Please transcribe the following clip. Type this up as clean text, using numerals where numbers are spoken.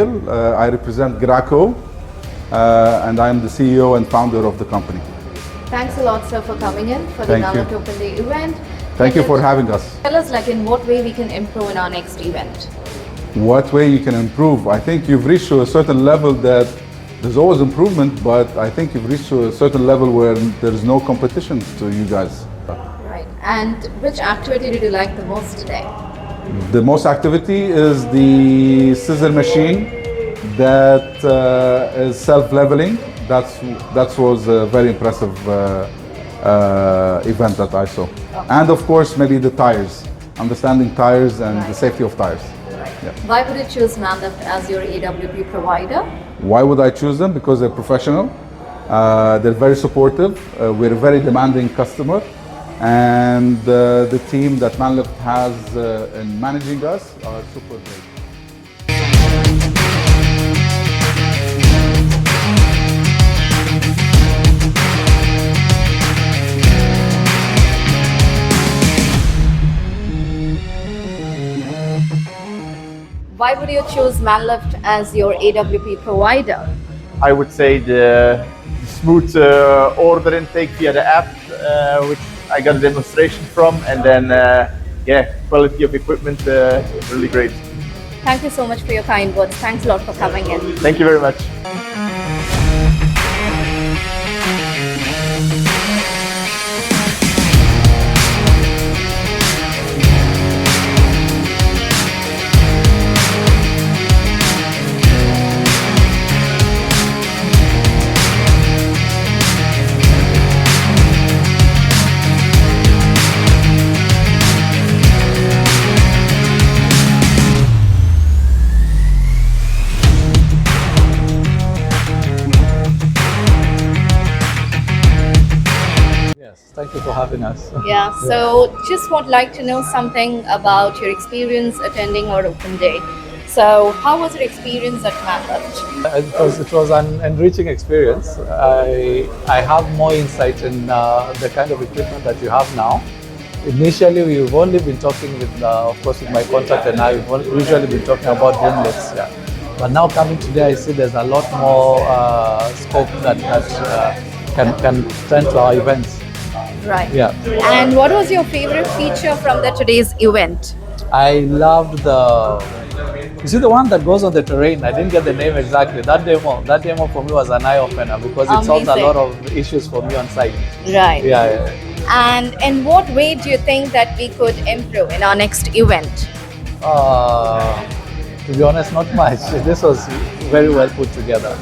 I represent Graco, and I'm the CEO and founder of the company. Thanks a lot, sir, for coming in for the Manlift Open Day event. Thank you for having us. Tell us, like, in what way we can improve in our next event. What way you can improve? I think you've reached to a certain level that there's always improvement, but I think you've reached to a certain level where there's no competition to you guys. Right. And which activity did you like the most today? The most activity is the scissor machine that is self-leveling. That was a very impressive event that I saw. And of course, maybe the tires, understanding tires and the safety of tires. Yeah. Why would you choose Manlift as your AWP provider? Why would I choose them? Because they're professional, they're very supportive, we're a very demanding customer, and the team that Manlift has in managing us are super great. Why would you choose Manlift as your AWP provider? I would say the smooth order intake via the app, which I got a demonstration from, and then quality of equipment really great. Thank you so much for your kind words. Thanks a lot for coming in. Thank you very much. Thank you for having us. Yeah, so just would like to know something about your experience attending our open day. So how was your experience at Manlift? It was an enriching experience. I have more insight in the kind of equipment that you have now. Initially, we've only been talking with, of course, with my contact and I, we've usually been talking about boom lifts. Yeah. But now coming today, I see there's a lot more scope that can turn to our events. Right. Yeah. And what was your favorite feature from today's event? I loved you see the one that goes on the terrain. I didn't get the name exactly. That demo for me was an eye opener because it solved a lot of issues for me on site. Right. Yeah. And in what way do you think that we could improve in our next event? To be honest, not much. This was very well put together.